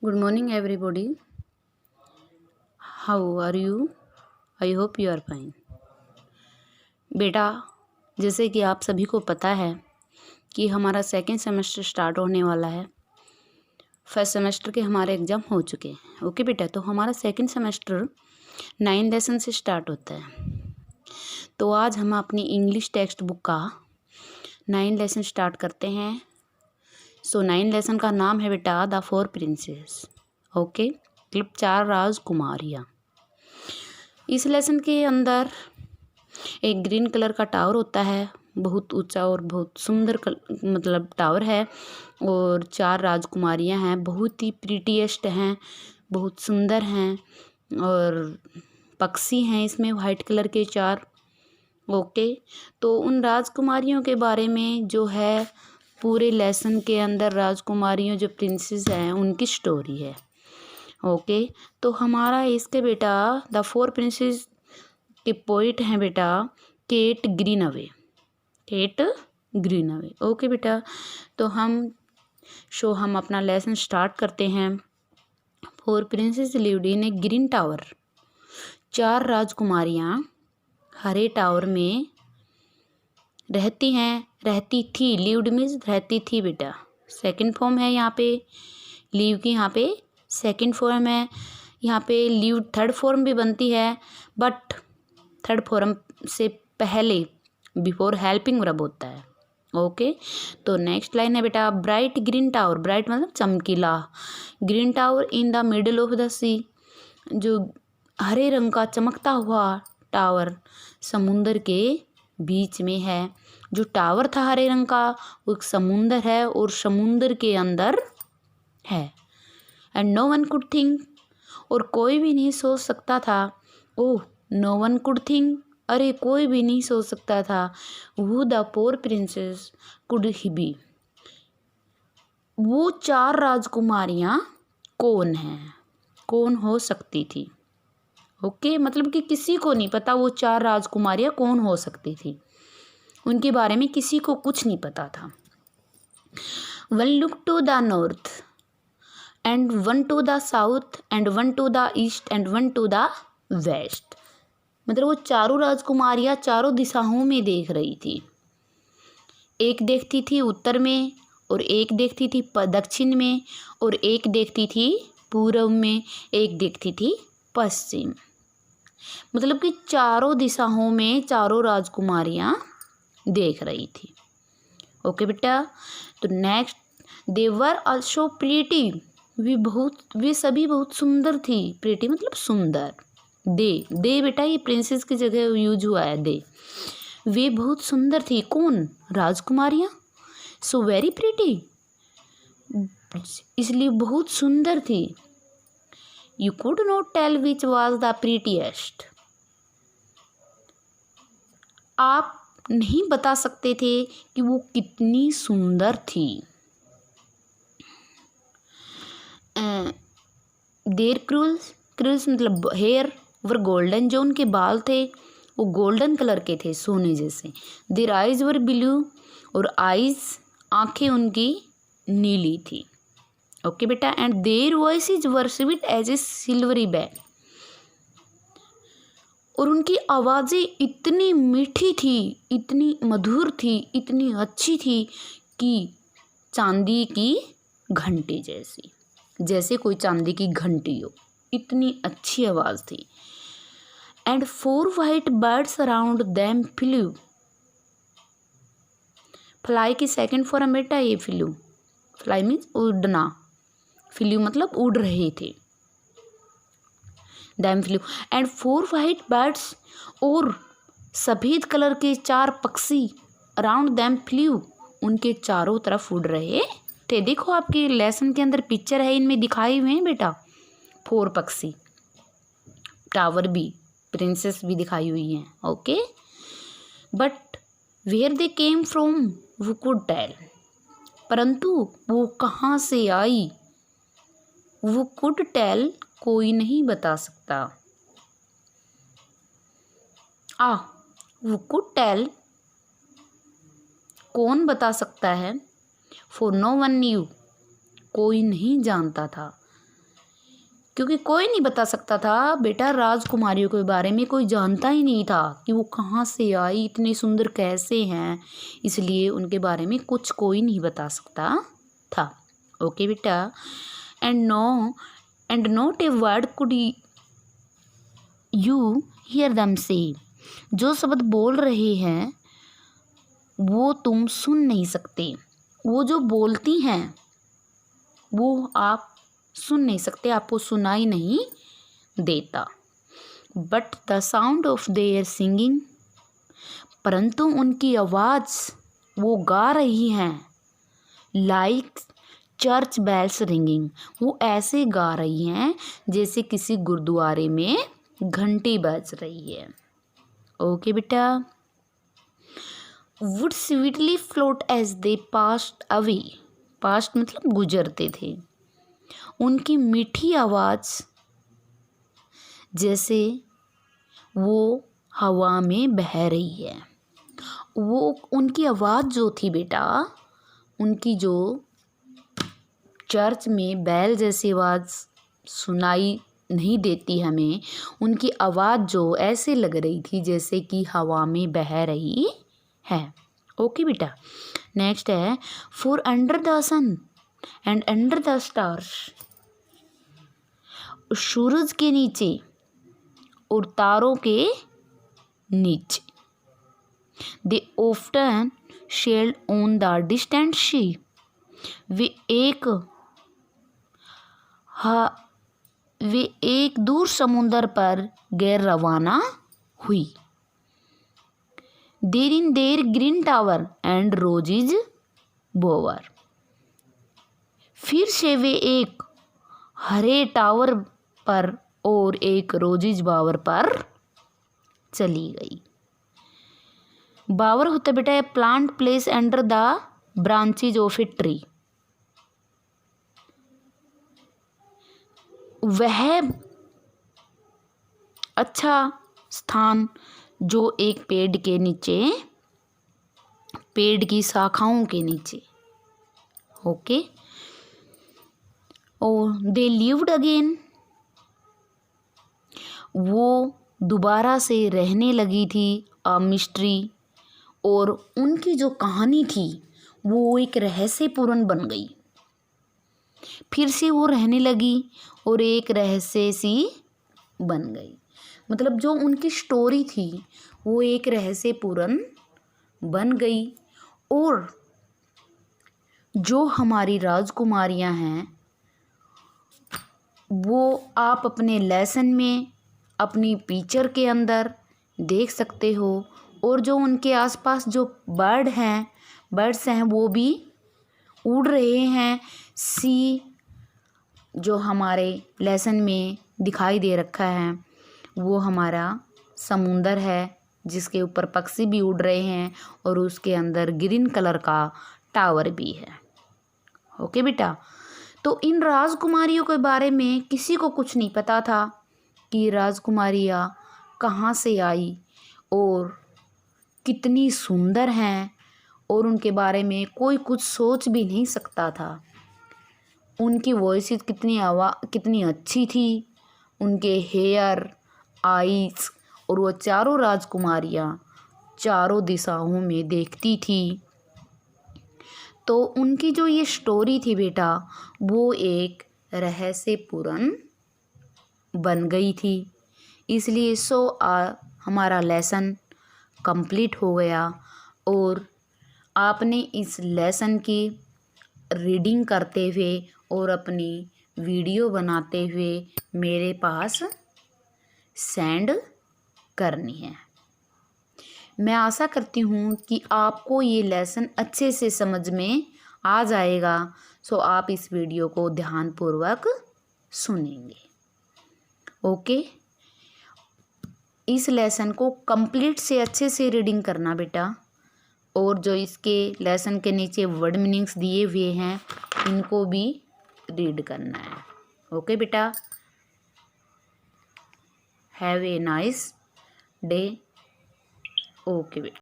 Good morning, everybody. How are you? I hope you are fine. बेटा, जैसे कि आप सभी को पता है कि हमारा सेकेंड सेमेस्टर स्टार्ट होने वाला है। फर्स्ट सेमेस्टर के हमारे एग्ज़ाम हो चुके हैं। ओके बेटा, तो हमारा सेकेंड सेमेस्टर 9 लेसन से स्टार्ट होता है। तो आज हम अपनी इंग्लिश टेक्स्ट बुक का 9 लेसन स्टार्ट करते हैं। सो 9 लेसन का नाम है बेटा द 4 प्रिंसेस। ओके, मतलब 4 राजकुमारियाँ। इस लेसन के अंदर एक ग्रीन कलर का टावर होता है, बहुत ऊंचा और बहुत सुंदर मतलब टावर है, और 4 राजकुमारियां हैं, बहुत ही प्रीटीएस्ट हैं, बहुत सुंदर हैं, और पक्षी हैं इसमें वाइट कलर के 4। ओके, तो उन राजकुमारियों के बारे में जो है पूरे लेसन के अंदर राजकुमारियों जो प्रिंसेस हैं उनकी स्टोरी है। ओके, तो हमारा इसके बेटा द 4 प्रिंसेस के पोइट हैं बेटा Kate Greenaway. Kate Greenaway. Okay बेटा, तो हम अपना लेसन स्टार्ट करते हैं। 4 princesses lived in a green tower. 4 राजकुमारियाँ हरे टावर में रहती थी। लिव्ड मीन्स रहती थी बेटा, सेकंड फॉर्म है यहाँ पे। लिव की यहाँ पे सेकंड फॉर्म है, यहाँ पे लिव थर्ड फॉर्म भी बनती है, बट थर्ड फॉर्म से पहले बिफोर हेल्पिंग वर्ब होता है। ओके, तो नेक्स्ट लाइन है बेटा ब्राइट ग्रीन टावर। ब्राइट मतलब चमकीला, green tower in the middle of the sea. जो हरे रंग का चमकता हुआ टावर समुंदर के बीच में है। जो टावर था हरे रंग का वो एक समुंदर है और समुंदर के अंदर है। And no one could think, और कोई भी नहीं सोच सकता था। Oh, no one could think, अरे कोई भी नहीं सोच सकता था। वो the 4 princesses could he be, वो 4 राजकुमारियाँ कौन हैं, कौन हो सकती थी। ओके, मतलब कि किसी को नहीं पता वो 4 राजकुमारियाँ कौन हो सकती थी, उनके बारे में किसी को कुछ नहीं पता था। One look to the north and one to the south and one to the east and one to the west. मतलब वो चारों राजकुमारियाँ चारों दिशाओं में देख रही थी। एक देखती थी उत्तर में, और एक देखती थी दक्षिण में, और एक देखती थी पूर्व में, एक देखती थी पश्चिम। मतलब कि चारों दिशाओं में चारों राजकुमारियाँ देख रही थी। ओके बेटा, तो next they were also pretty. वे सभी बहुत सुंदर थी। प्रीटी मतलब सुंदर। दे बेटा ये प्रिंसेस की जगह यूज हुआ है दे। वे बहुत सुंदर थी। कौन? राजकुमारियाँ। सो वेरी प्रीटी, इसलिए बहुत सुंदर थी। You could not tell which was the prettiest. आप नहीं बता सकते थे कि वो कितनी सुंदर थी। देयर क्रूल्स मतलब हेयर वर गोल्डन, जो उनके बाल थे वो गोल्डन कलर के थे, सोने जैसे। देयर आइज वर ब्लू, और आइज आंखें उनकी नीली थी। ओके बेटा, and their voices were sweet as a silvery bell, और उनकी आवाज़ें इतनी मीठी थी, इतनी मधुर थी, इतनी अच्छी थी कि चांदी की घंटी जैसी, जैसे कोई चांदी की घंटी हो, इतनी अच्छी आवाज़ थी। And 4 white birds around them flu. Fly की सेकंड फॉर्म बेटा ये फ्लू। फ्लाई मीन्स उड़ना, फ्लू मतलब उड़ रहे थे। Them flu and 4 white birds, और सफ़ेद कलर के 4 पक्षी अराउंड दैम फ्लू, उनके चारों तरफ उड़ रहे थे। देखो आपके लेसन के अंदर पिक्चर है, इनमें दिखाई हुए हैं बेटा 4 पक्षी, टावर भी, प्रिंसेस भी दिखाई हुई हैं। Okay, but where they came from वो कुड टेल, परंतु वो कहाँ से आई वो कुड टेल कोई नहीं बता सकता। वो कुड टेल कौन बता सकता है। फॉर नो वन न्यू, कोई नहीं जानता था। क्योंकि कोई नहीं बता सकता था बेटा, राजकुमारियों के बारे में कोई जानता ही नहीं था कि वो कहाँ से आई, इतने सुंदर कैसे हैं, इसलिए उनके बारे में कुछ कोई नहीं बता सकता था। ओके बेटा, and not a word could you hear them से, जो शब्द बोल रहे हैं वो तुम सुन नहीं सकते, वो जो बोलती हैं वो आप सुन नहीं सकते, आपको सुनाई नहीं देता। But the sound of their singing, परंतु उनकी आवाज़ वो गा रही हैं, लाइक चर्च बेल्स रिंगिंग, वो ऐसे गा रही हैं जैसे किसी गुरुद्वारे में घंटी बज रही है। ओके बेटा, would sweetly float as they passed away, passed मतलब गुजरते थे, उनकी मीठी आवाज़ जैसे वो हवा में बह रही है। वो उनकी आवाज़ जो थी बेटा, उनकी जो चर्च में बैल जैसी आवाज़ सुनाई नहीं देती हमें, उनकी आवाज़ जो ऐसे लग रही थी जैसे कि हवा में बह रही है। ओके बेटा, नेक्स्ट है four under the sun and under the stars, सूरज के नीचे और तारों के नीचे, they often sailed on the distant sea, वे एक दूर समुंदर पर गैर रवाना हुई। There in their green tower and roses bower, फिर से वे एक हरे टावर पर और एक रोजिज बावर पर चली गई। बावर होता बेटा है plant place under the branches of a tree, वह अच्छा स्थान जो एक पेड़ के नीचे, पेड़ की शाखाओं के नीचे। ओके, और दे लिव्ड अगेन, वो दोबारा से रहने लगी थी अ मिस्ट्री, और उनकी जो कहानी थी वो एक रहस्यपूर्ण बन गई। फिर से वो रहने लगी और एक रहस्य सी बन गई, मतलब जो उनकी स्टोरी थी वो एक रहस्यपूर्ण बन गई। और जो हमारी राजकुमारियां हैं वो आप अपने लेसन में, अपनी पिक्चर के अंदर देख सकते हो। और जो उनके आसपास जो बर्ड्स हैं वो भी उड़ रहे हैं। सी जो हमारे लेसन में दिखाई दे रखा है वो हमारा समुंदर है जिसके ऊपर पक्षी भी उड़ रहे हैं और उसके अंदर ग्रीन कलर का टावर भी है। ओके बेटा, तो इन राजकुमारियों के बारे में किसी को कुछ नहीं पता था कि राजकुमारियाँ कहाँ से आई और कितनी सुंदर हैं, और उनके बारे में कोई कुछ सोच भी नहीं सकता था। उनकी वॉइस कितनी अच्छी थी, उनके हेयर, आईज, और वो चारों राजकुमारियाँ चारों दिशाओं में देखती थी। तो उनकी जो ये स्टोरी थी बेटा वो एक रहस्यपूर्ण बन गई थी। इसलिए हमारा लेसन कंप्लीट हो गया और आपने इस लेसन की रीडिंग करते हुए और अपनी वीडियो बनाते हुए मेरे पास सेंड करनी है। मैं आशा करती हूँ कि आपको ये लेसन अच्छे से समझ में आ जाएगा, सो आप इस वीडियो को ध्यानपूर्वक सुनेंगे। ओके, इस लेसन को कंप्लीट से अच्छे से रीडिंग करना बेटा, और जो इसके लेसन के नीचे वर्ड मीनिंग्स दिए हुए हैं इनको भी रीड करना है। ओके बेटा, have a nice day. Okay बेटा।